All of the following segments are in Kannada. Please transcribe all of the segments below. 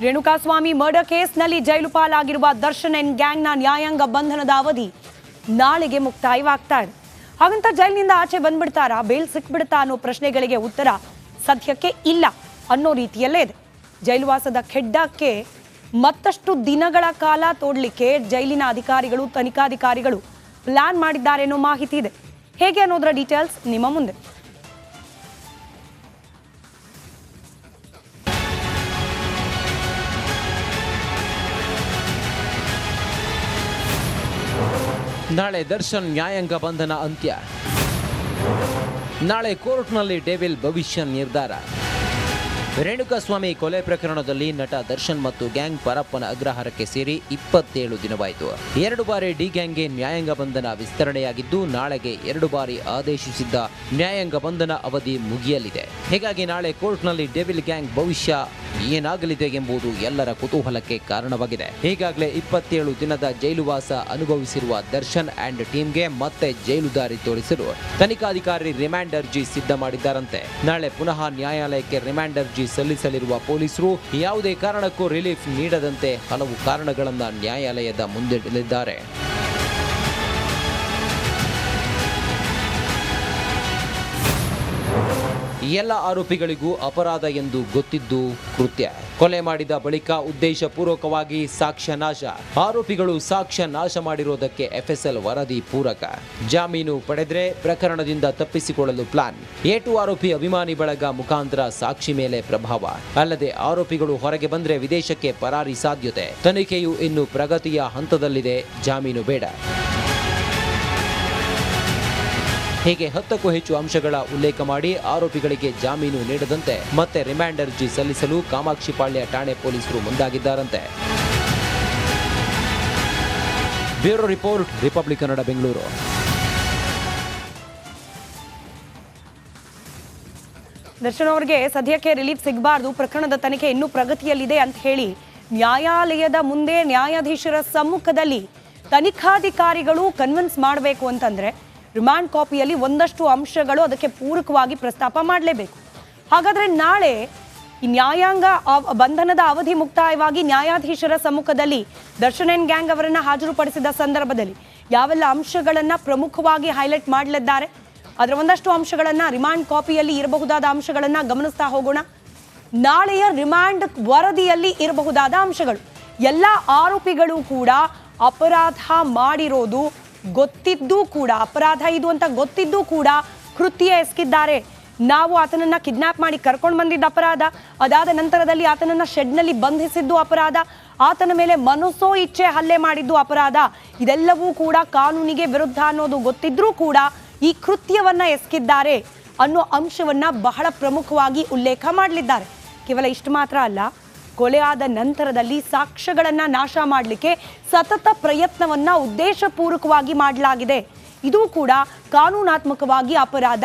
ರೇಣುಕಾಸ್ವಾಮಿ ಮರ್ಡರ್ ಕೇಸ್ನಲ್ಲಿ ಜೈಲು ಪಾಲಾಗಿರುವ ದರ್ಶನ್ ಅಂಡ್ ಗ್ಯಾಂಗ್ನ ನ್ಯಾಯಾಂಗ ಬಂಧನದ ಅವಧಿ ನಾಳೆಗೆ ಮುಕ್ತಾಯವಾಗ್ತಾ ಇದೆ. ಹಾಗಂತ ಜೈಲಿನಿಂದ ಆಚೆ ಬಂದ್ಬಿಡ್ತಾರಾ, ಬೇಲ್ ಸಿಕ್ಬಿಡ್ತಾ ಅನ್ನೋ ಪ್ರಶ್ನೆಗಳಿಗೆ ಉತ್ತರ ಸದ್ಯಕ್ಕೆ ಇಲ್ಲ ಅನ್ನೋ ರೀತಿಯಲ್ಲೇ ಇದೆ. ಜೈಲುವಾಸದ ಖೆಡ್ಡಕ್ಕೆ ಮತ್ತಷ್ಟು ದಿನಗಳ ಕಾಲ ತೋಡ್ಲಿಕ್ಕೆ ಜೈಲಿನ ಅಧಿಕಾರಿಗಳು, ತನಿಖಾಧಿಕಾರಿಗಳು ಪ್ಲಾನ್ ಮಾಡಿದ್ದಾರೆ ಅನ್ನೋ ಮಾಹಿತಿ ಇದೆ. ಹೇಗೆ ಅನ್ನೋದರ ಡೀಟೇಲ್ಸ್ ನಿಮ್ಮ ಮುಂದೆ. ನಾಳೆ ದರ್ಶನ್ ನ್ಯಾಯಾಂಗ ಬಂಧನ ಅಂತ್ಯ. ನಾಳೆ ಕೋರ್ಟ್ನಲ್ಲಿ ಡೆವಿಲ್ ಭವಿಷ್ಯ ನಿರ್ಧಾರ. ರೇಣುಕಾಸ್ವಾಮಿ ಕೊಲೆ ಪ್ರಕರಣದಲ್ಲಿ ನಟ ದರ್ಶನ್ ಮತ್ತು ಗ್ಯಾಂಗ್ ಪರಪ್ಪನ ಅಗ್ರಹಾರಕ್ಕೆ ಸೇರಿ 27 ದಿನವಾಯಿತು. 2 ಬಾರಿ ಡಿ ಗ್ಯಾಂಗ್ಗೆ ನ್ಯಾಯಾಂಗ ಬಂಧನ ವಿಸ್ತರಣೆಯಾಗಿದ್ದು, ನಾಳೆಗೆ 2 ಬಾರಿ ಆದೇಶಿಸಿದ್ದ ನ್ಯಾಯಾಂಗ ಬಂಧನ ಅವಧಿ ಮುಗಿಯಲಿದೆ. ಹೀಗಾಗಿ ನಾಳೆ ಕೋರ್ಟ್ನಲ್ಲಿ ಡೆವಿಲ್ ಗ್ಯಾಂಗ್ ಭವಿಷ್ಯ ಏನಾಗಲಿದೆ ಎಂಬುದು ಎಲ್ಲರ ಕುತೂಹಲಕ್ಕೆ ಕಾರಣವಾಗಿದೆ. ಈಗಾಗಲೇ 27 ದಿನದ ಜೈಲುವಾಸ ಅನುಭವಿಸಿರುವ ದರ್ಶನ್ ಅಂಡ್ ಟೀಮ್ಗೆ ಮತ್ತೆ ಜೈಲು ದಾರಿ ತೋರಿಸಲು ತನಿಖಾಧಿಕಾರಿ ರಿಮಾಂಡ್ ಅರ್ಜಿ ಸಿದ್ಧ ಮಾಡಿದ್ದಾರಂತೆ. ನಾಳೆ ಪುನಃ ನ್ಯಾಯಾಲಯಕ್ಕೆ ರಿಮಾಂಡ್ ಅರ್ಜಿ ಸಲ್ಲಿಸಲಿರುವ ಪೊಲೀಸರು ಯಾವುದೇ ಕಾರಣಕ್ಕೂ ರಿಲೀಫ್ ನೀಡದಂತೆ ಹಲವು ಕಾರಣಗಳನ್ನು ನ್ಯಾಯಾಲಯದ ಮುಂದಿಡಲಿದ್ದಾರೆ. ಎಲ್ಲ ಆರೋಪಿಗಳಿಗೂ ಅಪರಾಧ ಎಂದು ಗೊತ್ತಿದ್ದು ಕೃತ್ಯ. ಕೊಲೆ ಮಾಡಿದ ಬಳಿಕ ಉದ್ದೇಶಪೂರ್ವಕವಾಗಿ ಸಾಕ್ಷ್ಯ ನಾಶ. ಆರೋಪಿಗಳು ಸಾಕ್ಷ್ಯ ನಾಶ ಮಾಡಿರೋದಕ್ಕೆ ಎಫ್ಎಸ್ಎಲ್ ವರದಿ ಪೂರಕ. ಜಾಮೀನು ಪಡೆದರೆ ಪ್ರಕರಣದಿಂದ ತಪ್ಪಿಸಿಕೊಳ್ಳಲು ಪ್ಲಾನ್. ಏಟು ಆರೋಪಿ ಅಭಿಮಾನಿ ಬಳಗ ಮುಖಾಂತರ ಸಾಕ್ಷಿ ಮೇಲೆ ಪ್ರಭಾವ. ಅಲ್ಲದೆ ಆರೋಪಿಗಳು ಹೊರಗೆ ಬಂದರೆ ವಿದೇಶಕ್ಕೆ ಪರಾರಿ ಸಾಧ್ಯತೆ. ತನಿಖೆಯು ಇನ್ನು ಪ್ರಗತಿಯ ಹಂತದಲ್ಲಿದೆ. ಜಾಮೀನು ಬೇಡ. ಹೀಗೆ 10ಕ್ಕೂ ಹೆಚ್ಚು ಅಂಶಗಳ ಉಲ್ಲೇಖ ಮಾಡಿ ಆರೋಪಿಗಳಿಗೆ ಜಾಮೀನು ನೀಡದಂತೆ ಮತ್ತೆ ರಿಮಾಂಡ್ ಅರ್ಜಿ ಸಲ್ಲಿಸಲು ಕಾಮಾಕ್ಷಿಪಾಳ್ಯ ಠಾಣೆ ಪೊಲೀಸರು ಮುಂದಾಗಿದ್ದಾರಂತೆ. Bureau report, Republic Kannada, Bengaluru. Darshan ಅವರಿಗೆ ಸದ್ಯಕ್ಕೆ ರಿಲೀಫ್ ಸಿಗಬಾರ್ದು, ಪ್ರಕರಣದ ತನಿಖೆ ಇನ್ನೂ ಪ್ರಗತಿಯಲ್ಲಿದೆ ಅಂತ ಹೇಳಿ ನ್ಯಾಯಾಲಯದ ಮುಂದೆ ನ್ಯಾಯಾಧೀಶರ ಸಮ್ಮುಖದಲ್ಲಿ ತನಿಖಾಧಿಕಾರಿಗಳು ಕನ್ವಿನ್ಸ್ ಮಾಡಬೇಕು ಅಂತಂದ್ರೆ ರಿಮಾಂಡ್ ಕಾಪಿಯಲ್ಲಿ ಒಂದಷ್ಟು ಅಂಶಗಳು ಅದಕ್ಕೆ ಪೂರಕವಾಗಿ ಪ್ರಸ್ತಾಪ ಮಾಡಲೇಬೇಕು. ಹಾಗಾದ್ರೆ ನಾಳೆ ಈ ನ್ಯಾಯಾಂಗ ಬಂಧನದ ಅವಧಿ ಮುಕ್ತಾಯವಾಗಿ ನ್ಯಾಯಾಧೀಶರ ಸಮ್ಮುಖದಲ್ಲಿ ದರ್ಶನ್ ಅಂಡ್ ಗ್ಯಾಂಗ್ ಅವರನ್ನ ಹಾಜರುಪಡಿಸಿದ ಸಂದರ್ಭದಲ್ಲಿ ಯಾವೆಲ್ಲ ಅಂಶಗಳನ್ನ ಪ್ರಮುಖವಾಗಿ ಹೈಲೈಟ್ ಮಾಡಲಿದ್ದಾರೆ, ಅದರ ಒಂದಷ್ಟು ಅಂಶಗಳನ್ನ ರಿಮಾಂಡ್ ಕಾಪಿಯಲ್ಲಿ ಇರಬಹುದಾದ ಅಂಶಗಳನ್ನ ಗಮನಿಸ್ತಾ ಹೋಗೋಣ. ನಾಳೆಯ ರಿಮಾಂಡ್ ವರದಿಯಲ್ಲಿ ಇರಬಹುದಾದ ಅಂಶಗಳು, ಎಲ್ಲ ಆರೋಪಿಗಳು ಕೂಡ ಅಪರಾಧ ಮಾಡಿರೋದು ಗೊತ್ತಿದ್ದೂ ಕೂಡ, ಅಪರಾಧ ಇದು ಅಂತ ಗೊತ್ತಿದ್ದೂ ಕೂಡ ಕೃತ್ಯ ಎಸಗಿದ್ದಾರೆ. ನಾವು ಆತನನ್ನ ಕಿಡ್ನಾಪ್ ಮಾಡಿ ಕರ್ಕೊಂಡು ಬಂದಿದ್ದ ಅಪರಾಧ, ಅದಾದ ನಂತರದಲ್ಲಿ ಆತನನ್ನ ಶೆಡ್ನಲ್ಲಿ ಬಂಧಿಸಿದ್ದು ಅಪರಾಧ, ಆತನ ಮೇಲೆ ಮನಸೋ ಇಚ್ಛೆ ಹಲ್ಲೆ ಮಾಡಿದ್ದು ಅಪರಾಧ. ಇದೆಲ್ಲವೂ ಕೂಡ ಕಾನೂನಿಗೆ ವಿರುದ್ಧ ಅನ್ನೋದು ಗೊತ್ತಿದ್ರೂ ಕೂಡ ಈ ಕೃತ್ಯವನ್ನ ಎಸಗಿದ್ದಾರೆ ಅನ್ನೋ ಅಂಶವನ್ನ ಬಹಳ ಪ್ರಮುಖವಾಗಿ ಉಲ್ಲೇಖ ಮಾಡಲಿದ್ದಾರೆ. ಕೇವಲ ಇಷ್ಟು ಮಾತ್ರ ಅಲ್ಲ, ಕೊಲೆ ಆದ ನಂತರದಲ್ಲಿ ಸಾಕ್ಷ್ಯಗಳನ್ನ ನಾಶ ಮಾಡಲಿಕ್ಕೆ ಸತತ ಪ್ರಯತ್ನವನ್ನ ಉದ್ದೇಶಪೂರ್ವಕವಾಗಿ ಮಾಡಲಾಗಿದೆ. ಇದು ಕೂಡ ಕಾನೂನಾತ್ಮಕವಾಗಿ ಅಪರಾಧ.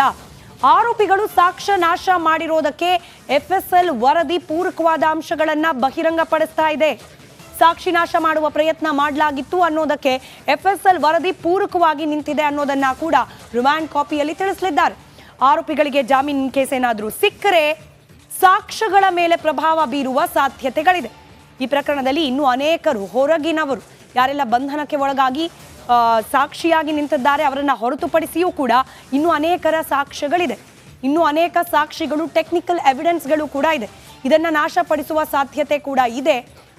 ಆರೋಪಿಗಳು ಸಾಕ್ಷ್ಯ ನಾಶ ಮಾಡಿರೋದಕ್ಕೆ ಎಫ್ಎಸ್ಎಲ್ ವರದಿ ಪೂರಕವಾದ ಅಂಶಗಳನ್ನ ಬಹಿರಂಗಪಡಿಸ್ತಾ ಇದೆ. ಸಾಕ್ಷಿ ನಾಶ ಮಾಡುವ ಪ್ರಯತ್ನ ಮಾಡಲಾಗಿತ್ತು ಅನ್ನೋದಕ್ಕೆ ಎಫ್ಎಸ್ಎಲ್ ವರದಿ ಪೂರಕವಾಗಿ ನಿಂತಿದೆ ಅನ್ನೋದನ್ನ ಕೂಡ ರಿಮಾಂಡ್ ಕಾಪಿಯಲ್ಲಿ ತಿಳಿಸಲಿದ್ದಾರೆ. ಆರೋಪಿಗಳಿಗೆ ಜಾಮೀನು ಕೇಸ್ ಏನಾದರೂ ಸಿಕ್ಕರೆ ಸಾಕ್ಷ್ಯಗಳ ಮೇಲೆ ಪ್ರಭಾವ ಬೀರುವ ಸಾಧ್ಯತೆಗಳಿದೆ. ಈ ಪ್ರಕರಣದಲ್ಲಿ ಇನ್ನೂ ಅನೇಕರು, ಹೊರಗಿನವರು ಯಾರೆಲ್ಲ ಬಂಧನಕ್ಕೆ ಒಳಗಾಗಿ ಸಾಕ್ಷಿಯಾಗಿ ನಿಂತಿದ್ದಾರೆ ಅವರನ್ನ ಹೊರತುಪಡಿಸಿಯೂ ಕೂಡ ಇನ್ನೂ ಅನೇಕರ ಸಾಕ್ಷ್ಯಗಳಿದೆ. ಇನ್ನೂ ಅನೇಕ ಸಾಕ್ಷಿಗಳು, ಟೆಕ್ನಿಕಲ್ ಎವಿಡೆನ್ಸ್ಗಳು ಕೂಡ ಇದೆ. ಇದನ್ನ ನಾಶಪಡಿಸುವ ಸಾಧ್ಯತೆ ಕೂಡ ಇದೆ.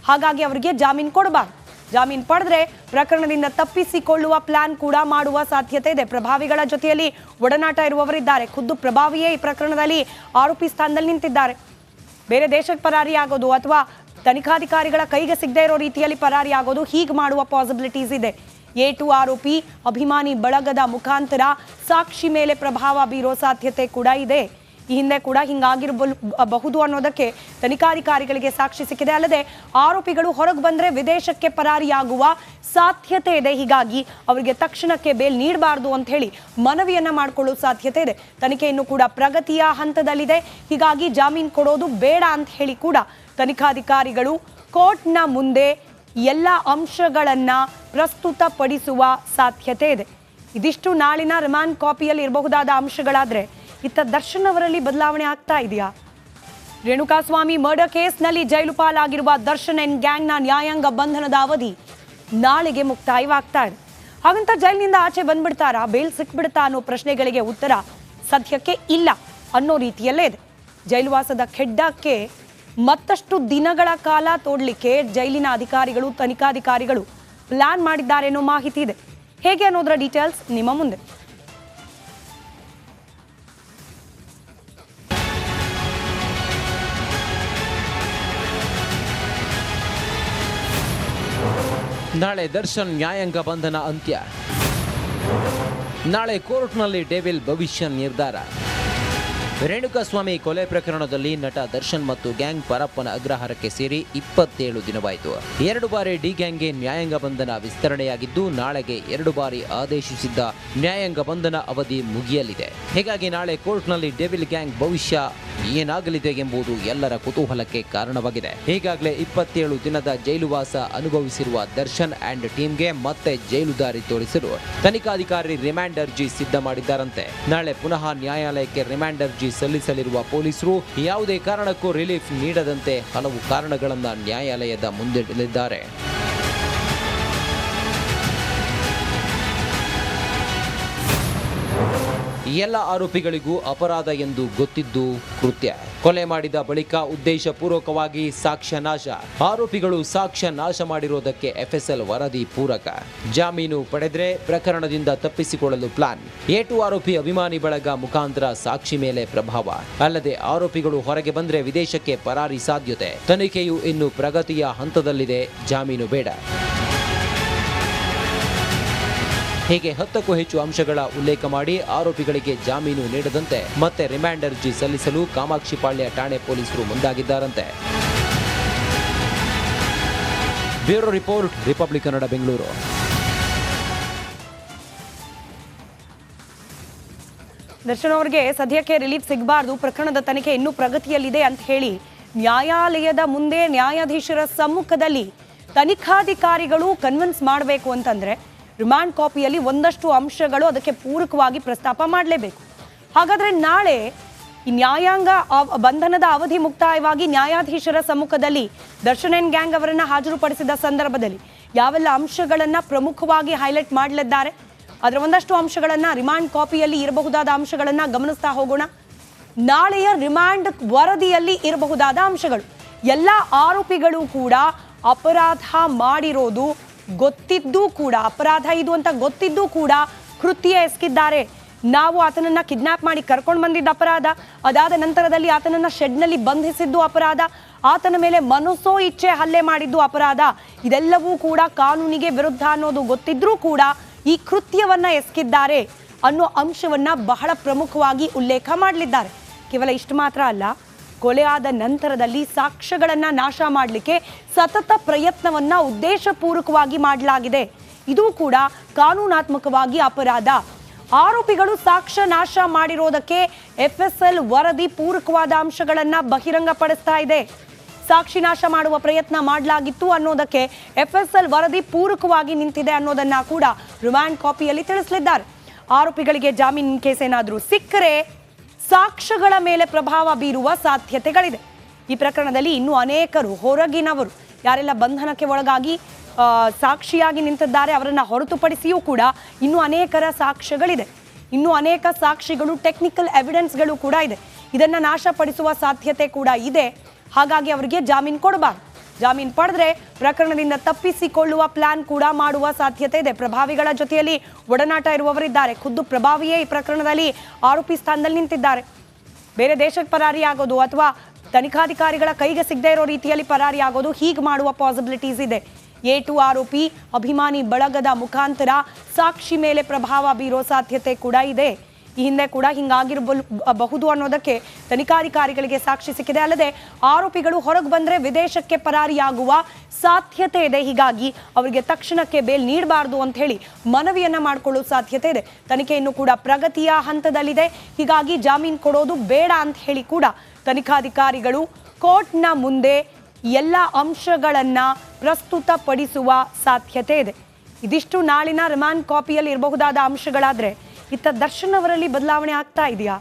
ಹಾಗಾಗಿ ಅವರಿಗೆ ಜಾಮೀನು ಕೊಡಬಾರ್ದು. ಜಾಮೀನು ಪಡೆದ್ರೆ ಪ್ರಕರಣದಿಂದ ತಪ್ಪಿಸಿಕೊಳ್ಳುವ ಪ್ಲಾನ್ ಕೂಡ ಮಾಡುವ ಸಾಧ್ಯತೆ ಇದೆ. ಪ್ರಭಾವಿಗಳ ಜೊತೆಯಲ್ಲಿ ಒಡನಾಟ ಇರುವವರಿದ್ದಾರೆ. ಖುದ್ದು ಪ್ರಭಾವಿಯೇ ಈ ಪ್ರಕರಣದಲ್ಲಿ ಆರೋಪಿ ಸ್ಥಾನದಲ್ಲಿ ನಿಂತಿದ್ದಾರೆ. ಬೇರೆ ದೇಶಕ್ಕೆ ಪರಾರಿ ಆಗೋದು ಅಥವಾ ತನಿಖಾಧಿಕಾರಿಗಳ ಕೈಗೆ ಸಿಗದೇ ಇರೋ ರೀತಿಯಲ್ಲಿ ಪರಾರಿ ಆಗೋದು, ಹೀಗೆ ಮಾಡುವ ಪಾಸಿಬಿಲಿಟೀಸ್ ಇದೆ. ಏಟು ಆರೋಪಿ ಅಭಿಮಾನಿ ಬಳಗದ ಮುಖಾಂತರ ಸಾಕ್ಷಿ ಮೇಲೆ ಪ್ರಭಾವ ಬೀರೋ ಸಾಧ್ಯತೆ ಕೂಡ ಇದೆ. ಈ ಹಿಂದೆ ಕೂಡ ಹಿಂಗಾಗಿರಬಹುದು ಅನ್ನೋದಕ್ಕೆ ತನಿಖಾಧಿಕಾರಿಗಳಿಗೆ ಸಾಕ್ಷಿ ಸಿಕ್ಕಿದೆ. ಅಲ್ಲದೆ ಆರೋಪಿಗಳು ಹೊರಗೆ ಬಂದರೆ ವಿದೇಶಕ್ಕೆ ಪರಾರಿಯಾಗುವ ಸಾಧ್ಯತೆ ಇದೆ. ಹೀಗಾಗಿ ಅವರಿಗೆ ತಕ್ಷಣಕ್ಕೆ ಬೇಲ್ ನೀಡಬಾರ್ದು ಅಂತ ಹೇಳಿ ಮನವಿಯನ್ನ ಮಾಡಿಕೊಳ್ಳುವ ಸಾಧ್ಯತೆ ಇದೆ. ತನಿಖೆಯನ್ನು ಕೂಡ ಪ್ರಗತಿಯ ಹಂತದಲ್ಲಿದೆ. ಹೀಗಾಗಿ ಜಾಮೀನು ಕೊಡೋದು ಬೇಡ ಅಂತ ಹೇಳಿ ಕೂಡ ತನಿಖಾಧಿಕಾರಿಗಳು ಕೋರ್ಟ್ನ ಮುಂದೆ ಎಲ್ಲ ಅಂಶಗಳನ್ನ ಪ್ರಸ್ತುತಪಡಿಸುವ ಸಾಧ್ಯತೆ ಇದೆ. ಇದಿಷ್ಟು ನಾಳಿನ ರಿಮಾಂಡ್ ಕಾಪಿಯಲ್ಲಿ ಇರಬಹುದಾದ ಅಂಶಗಳಾದ್ರೆ ಇತ್ತ ದರ್ಶನ್ ಅವರಲ್ಲಿ ಬದಲಾವಣೆ ಆಗ್ತಾ ಇದೆಯಾ? ರೇಣುಕಾಸ್ವಾಮಿ ಮರ್ಡರ್ ಕೇಸ್ನಲ್ಲಿ ಜೈಲು ಪಾಲಾಗಿರುವ ದರ್ಶನ್ ಎನ್ ಗ್ಯಾಂಗ್ನ ನ್ಯಾಯಾಂಗ ಬಂಧನದ ಅವಧಿ ನಾಳೆಗೆ ಮುಕ್ತಾಯವಾಗ್ತಾ ಇದೆ. ಹಾಗಂತ ಜೈಲಿನಿಂದ ಆಚೆ ಬಂದ್ಬಿಡ್ತಾರಾ, ಬೇಲ್ ಸಿಕ್ಬಿಡ್ತಾ ಅನ್ನೋ ಪ್ರಶ್ನೆಗಳಿಗೆ ಉತ್ತರ ಸದ್ಯಕ್ಕೆ ಇಲ್ಲ ಅನ್ನೋ ರೀತಿಯಲ್ಲೇ ಇದೆ. ಜೈಲುವಾಸದ ಖೆಡ್ಡಕ್ಕೆ ಮತ್ತಷ್ಟು ದಿನಗಳ ಕಾಲ ತೋಡ್ಲಿಕ್ಕೆ ಜೈಲಿನ ಅಧಿಕಾರಿಗಳು, ತನಿಖಾಧಿಕಾರಿಗಳು ಪ್ಲಾನ್ ಮಾಡಿದ್ದಾರೆ ಅನ್ನೋ ಮಾಹಿತಿ ಇದೆ. ಹೇಗೆ ಅನ್ನೋದರ ಡೀಟೇಲ್ಸ್ ನಿಮ್ಮ ಮುಂದೆ. ನಾಳೆ ದರ್ಶನ್ ನ್ಯಾಯಾಂಗ ಬಂಧನ ಅಂತ್ಯ. ನಾಳೆ ಕೋರ್ಟ್ನಲ್ಲಿ ಡೆವಿಲ್ ಭವಿಷ್ಯ ನಿರ್ಧಾರ. ರೇಣುಕಾಸ್ವಾಮಿ ಕೊಲೆ ಪ್ರಕರಣದಲ್ಲಿ ನಟ ದರ್ಶನ್ ಮತ್ತು ಗ್ಯಾಂಗ್ ಪರಪ್ಪನ ಅಗ್ರಹಾರಕ್ಕೆ ಸೇರಿ 27 ದಿನವಾಯಿತು. 2 ಬಾರಿ ಡಿ ಗ್ಯಾಂಗ್ಗೆ ನ್ಯಾಯಾಂಗ ಬಂಧನ ವಿಸ್ತರಣೆಯಾಗಿದ್ದು, ನಾಳೆಗೆ 2 ಬಾರಿ ಆದೇಶಿಸಿದ್ದ ನ್ಯಾಯಾಂಗ ಬಂಧನ ಅವಧಿ ಮುಗಿಯಲಿದೆ. ಹೀಗಾಗಿ ನಾಳೆ ಕೋರ್ಟ್ನಲ್ಲಿ ಡೆವಿಲ್ ಗ್ಯಾಂಗ್ ಭವಿಷ್ಯ ಏನಾಗಲಿದೆ ಎಂಬುದು ಎಲ್ಲರ ಕುತೂಹಲಕ್ಕೆ ಕಾರಣವಾಗಿದೆ. ಈಗಾಗಲೇ 27 ದಿನದ ಜೈಲುವಾಸ ಅನುಭವಿಸಿರುವ ದರ್ಶನ್ ಅಂಡ್ ಟೀಮ್ಗೆ ಮತ್ತೆ ಜೈಲು ದಾರಿ ತೋರಿಸಲು ತನಿಖಾಧಿಕಾರಿ ರಿಮಾಂಡ್ ಅರ್ಜಿ ಸಿದ್ಧ ಮಾಡಿದ್ದಾರಂತೆ. ನಾಳೆ ಪುನಃ ನ್ಯಾಯಾಲಯಕ್ಕೆ ರಿಮಾಂಡ್ ಅರ್ಜಿ ಸಲ್ಲಿಸಲಿರುವ ಪೊಲೀಸರು ಯಾವುದೇ ಕಾರಣಕ್ಕೂ ರಿಲೀಫ್ ನೀಡದಂತೆ ಹಲವು ಕಾರಣಗಳನ್ನು ನ್ಯಾಯಾಲಯದ ಮುಂದಿಡಲಿದ್ದಾರೆ. ಎಲ್ಲ ಆರೋಪಿಗಳಿಗೂ ಅಪರಾಧ ಎಂದು ಗೊತ್ತಿದ್ದು ಕೃತ್ಯ. ಕೊಲೆ ಮಾಡಿದ ಬಳಿಕ ಉದ್ದೇಶಪೂರ್ವಕವಾಗಿ ಸಾಕ್ಷ್ಯ ನಾಶ. ಆರೋಪಿಗಳು ಸಾಕ್ಷ್ಯ ನಾಶ ಮಾಡಿರೋದಕ್ಕೆ ಎಫ್ಎಸ್ಎಲ್ ವರದಿ ಪೂರಕ. ಜಾಮೀನು ಪಡೆದ್ರೆ ಪ್ರಕರಣದಿಂದ ತಪ್ಪಿಸಿಕೊಳ್ಳಲು ಪ್ಲಾನ್. ಏಟು ಆರೋಪಿ ಅಭಿಮಾನಿ ಬಳಗ ಮುಖಾಂತರ ಸಾಕ್ಷಿ ಮೇಲೆ ಪ್ರಭಾವ. ಅಲ್ಲದೆ ಆರೋಪಿಗಳು ಹೊರಗೆ ಬಂದ್ರೆ ವಿದೇಶಕ್ಕೆ ಪರಾರಿ ಸಾಧ್ಯತೆ. ತನಿಖೆಯು ಇನ್ನು ಪ್ರಗತಿಯ ಹಂತದಲ್ಲಿದೆ. ಜಾಮೀನು ಬೇಡ. ಹೀಗೆ 10ಕ್ಕೂ ಹೆಚ್ಚು ಅಂಶಗಳ ಉಲ್ಲೇಖ ಮಾಡಿ ಆರೋಪಿಗಳಿಗೆ ಜಾಮೀನು ನೀಡದಂತೆ ಮತ್ತೆ ರಿಮಾಂಡ್ ಅರ್ಜಿ ಸಲ್ಲಿಸಲು ಕಾಮಾಕ್ಷಿಪಾಳ್ಯ ಠಾಣೆ ಪೊಲೀಸರು ಮುಂದಾಗಿದ್ದಾರಂತೆ. Bureau report, Republic Kannada, Bengaluru. Darshan ಅವರಿಗೆ ಸದ್ಯಕ್ಕೆ ರಿಲೀಫ್ ಸಿಗಬಾರ್ದು, ಪ್ರಕರಣದ ತನಿಖೆ ಇನ್ನೂ ಪ್ರಗತಿಯಲ್ಲಿದೆ ಅಂತ ಹೇಳಿ ನ್ಯಾಯಾಲಯದ ಮುಂದೆ ನ್ಯಾಯಾಧೀಶರ ಸಮ್ಮುಖದಲ್ಲಿ ತನಿಖಾಧಿಕಾರಿಗಳು ಕನ್ವಿನ್ಸ್ ಮಾಡಬೇಕು ಅಂತಂದ್ರೆ ರಿಮಾಂಡ್ ಕಾಪಿಯಲ್ಲಿ ಒಂದಷ್ಟು ಅಂಶಗಳು ಅದಕ್ಕೆ ಪೂರಕವಾಗಿ ಪ್ರಸ್ತಾಪ ಮಾಡಲೇಬೇಕು. ಹಾಗಾದ್ರೆ ನಾಳೆ ಈ ನ್ಯಾಯಾಂಗ ಬಂಧನದ ಅವಧಿ ಮುಕ್ತಾಯವಾಗಿ ನ್ಯಾಯಾಧೀಶರ ಸಮ್ಮುಖದಲ್ಲಿ ದರ್ಶನ್ ಎನ್ ಗ್ಯಾಂಗ್ ಅವರನ್ನ ಹಾಜರುಪಡಿಸಿದ ಸಂದರ್ಭದಲ್ಲಿ ಯಾವೆಲ್ಲ ಅಂಶಗಳನ್ನ ಪ್ರಮುಖವಾಗಿ ಹೈಲೈಟ್ ಮಾಡಲಿದ್ದಾರೆ, ಅದರ ಒಂದಷ್ಟು ಅಂಶಗಳನ್ನ ರಿಮಾಂಡ್ ಕಾಪಿಯಲ್ಲಿ ಇರಬಹುದಾದ ಅಂಶಗಳನ್ನ ಗಮನಿಸ್ತಾ ಹೋಗೋಣ. ನಾಳೆಯ ರಿಮಾಂಡ್ ವರದಿಯಲ್ಲಿ ಇರಬಹುದಾದ ಅಂಶಗಳು, ಎಲ್ಲ ಆರೋಪಿಗಳು ಕೂಡ ಅಪರಾಧ ಮಾಡಿರೋದು ಗೊತ್ತಿದ್ದೂ ಕೂಡ, ಅಪರಾಧ ಇದು ಅಂತ ಗೊತ್ತಿದ್ದೂ ಕೂಡ ಕೃತ್ಯ ಎಸಗಿದ್ದಾರೆ. ನಾವು ಆತನನ್ನ ಕಿಡ್ನಾಪ್ ಮಾಡಿ ಕರ್ಕೊಂಡು ಬಂದಿದ್ದ ಅಪರಾಧ, ಅದಾದ ನಂತರದಲ್ಲಿ ಆತನನ್ನ ಶೆಡ್ನಲ್ಲಿ ಬಂಧಿಸಿದ್ದು ಅಪರಾಧ, ಆತನ ಮೇಲೆ ಮನಸೋ ಇಚ್ಛೆ ಹಲ್ಲೆ ಮಾಡಿದ್ದು ಅಪರಾಧ. ಇದೆಲ್ಲವೂ ಕೂಡ ಕಾನೂನಿಗೆ ವಿರುದ್ಧ ಅನ್ನೋದು ಗೊತ್ತಿದ್ರೂ ಕೂಡ ಈ ಕೃತ್ಯವನ್ನ ಎಸಗಿದ್ದಾರೆ ಅನ್ನೋ ಅಂಶವನ್ನ ಬಹಳ ಪ್ರಮುಖವಾಗಿ ಉಲ್ಲೇಖ ಮಾಡಲಿದ್ದಾರೆ. ಕೇವಲ ಇಷ್ಟು ಮಾತ್ರ ಅಲ್ಲ, ಕೊಲೆಯಾದ ನಂತರದಲ್ಲಿ ಸಾಕ್ಷ್ಯಗಳನ್ನ ನಾಶ ಮಾಡಲಿಕ್ಕೆ ಸತತ ಪ್ರಯತ್ನವನ್ನ ಉದ್ದೇಶಪೂರ್ವಕವಾಗಿ ಮಾಡಲಾಗಿದೆ. ಇದು ಕೂಡ ಕಾನೂನಾತ್ಮಕವಾಗಿ ಅಪರಾಧ. ಆರೋಪಿಗಳು ಸಾಕ್ಷ್ಯ ನಾಶ ಮಾಡಿರೋದಕ್ಕೆ ಎಫ್ಎಸ್ಎಲ್ ವರದಿ ಪೂರಕವಾದ ಅಂಶಗಳನ್ನ ಬಹಿರಂಗಪಡಿಸ್ತಾ ಇದೆ. ಸಾಕ್ಷಿ ನಾಶ ಮಾಡುವ ಪ್ರಯತ್ನ ಮಾಡಲಾಗಿತ್ತು ಅನ್ನೋದಕ್ಕೆ ಎಫ್ಎಸ್ಎಲ್ ವರದಿ ಪೂರಕವಾಗಿ ನಿಂತಿದೆ ಅನ್ನೋದನ್ನ ಕೂಡ ರಿಮಾಂಡ್ ಕಾಪಿಯಲ್ಲಿ ತಿಳಿಸಲಿದ್ದಾರೆ. ಆರೋಪಿಗಳಿಗೆ ಜಾಮೀನು ಕೇಸ್ ಏನಾದರೂ ಸಿಕ್ಕರೆ ಸಾಕ್ಷ್ಯಗಳ ಮೇಲೆ ಪ್ರಭಾವ ಬೀರುವ ಸಾಧ್ಯತೆಗಳಿದೆ. ಈ ಪ್ರಕರಣದಲ್ಲಿ ಇನ್ನೂ ಅನೇಕರು, ಹೊರಗಿನವರು ಯಾರೆಲ್ಲ ಬಂಧನಕ್ಕೆ ಒಳಗಾಗಿ ಸಾಕ್ಷಿಯಾಗಿ ನಿಂತಿದ್ದಾರೆ ಅವರನ್ನ ಹೊರತುಪಡಿಸಿಯೂ ಕೂಡ ಇನ್ನೂ ಅನೇಕರ ಸಾಕ್ಷ್ಯಗಳಿದೆ. ಇನ್ನೂ ಅನೇಕ ಸಾಕ್ಷಿಗಳು, ಟೆಕ್ನಿಕಲ್ ಎವಿಡೆನ್ಸ್ಗಳು ಕೂಡ ಇದೆ. ಇದನ್ನ ನಾಶಪಡಿಸುವ ಸಾಧ್ಯತೆ ಕೂಡ ಇದೆ. ಹಾಗಾಗಿ ಅವರಿಗೆ ಜಾಮೀನು ಕೊಡಬಾರ್ದು. ಜಾಮೀನು ಪಡೆದ್ರೆ ಪ್ರಕರಣದಿಂದ ತಪ್ಪಿಸಿಕೊಳ್ಳುವ ಪ್ಲಾನ್ ಕೂಡ ಮಾಡುವ ಸಾಧ್ಯತೆ ಇದೆ. ಪ್ರಭಾವಿಗಳ ಜೊತೆಯಲ್ಲಿ ಒಡನಾಟ ಇರುವವರಿದ್ದಾರೆ. ಖುದ್ದು ಪ್ರಭಾವಿಯೇ ಈ ಪ್ರಕರಣದಲ್ಲಿ ಆರೋಪಿ ಸ್ಥಾನದಲ್ಲಿ ನಿಂತಿದ್ದಾರೆ. ಬೇರೆ ದೇಶಕ್ಕೆ ಪರಾರಿ ಆಗೋದು ಅಥವಾ ತನಿಖಾಧಿಕಾರಿಗಳ ಕೈಗೆ ಸಿಗದೇ ಇರೋ ರೀತಿಯಲ್ಲಿ ಪರಾರಿ ಆಗೋದು, ಹೀಗೆ ಮಾಡುವ ಪಾಸಿಬಿಲಿಟೀಸ್ ಇದೆ. ಏಟು ಆರೋಪಿ ಅಭಿಮಾನಿ ಬಳಗದ ಮುಖಾಂತರ ಸಾಕ್ಷಿ ಮೇಲೆ ಪ್ರಭಾವ ಬೀರೋ ಸಾಧ್ಯತೆ ಕೂಡ ಇದೆ. ಈ ಹಿಂದೆ ಕೂಡ ಹಿಂಗಾಗಿರಬಹುದು ಅನ್ನೋದಕ್ಕೆ ತನಿಖಾಧಿಕಾರಿಗಳಿಗೆ ಸಾಕ್ಷಿ ಸಿಕ್ಕಿದೆ. ಅಲ್ಲದೆ ಆರೋಪಿಗಳು ಹೊರಗೆ ಬಂದರೆ ವಿದೇಶಕ್ಕೆ ಪರಾರಿಯಾಗುವ ಸಾಧ್ಯತೆ ಇದೆ. ಹೀಗಾಗಿ ಅವರಿಗೆ ತಕ್ಷಣಕ್ಕೆ ಬೇಲ್ ನೀಡಬಾರ್ದು ಅಂತ ಹೇಳಿ ಮನವಿಯನ್ನ ಮಾಡಿಕೊಳ್ಳುವ ಸಾಧ್ಯತೆ ಇದೆ. ತನಿಖೆಯನ್ನು ಕೂಡ ಪ್ರಗತಿಯ ಹಂತದಲ್ಲಿದೆ. ಹೀಗಾಗಿ ಜಾಮೀನು ಕೊಡೋದು ಬೇಡ ಅಂತ ಹೇಳಿ ಕೂಡ ತನಿಖಾಧಿಕಾರಿಗಳು ಕೋರ್ಟ್ನ ಮುಂದೆ ಎಲ್ಲ ಅಂಶಗಳನ್ನ ಪ್ರಸ್ತುತಪಡಿಸುವ ಸಾಧ್ಯತೆ ಇದೆ. ಇದಿಷ್ಟು ನಾಳಿನ ರಿಮಾಂಡ್ ಕಾಪಿಯಲ್ಲಿ ಇರಬಹುದಾದ ಅಂಶಗಳಾದ್ರೆ ಇತ್ತ ದರ್ಶನ್ ಅವರಲ್ಲಿ ಬದಲಾವಣೆ ಆಗ್ತಾ ಇದೆಯಾ?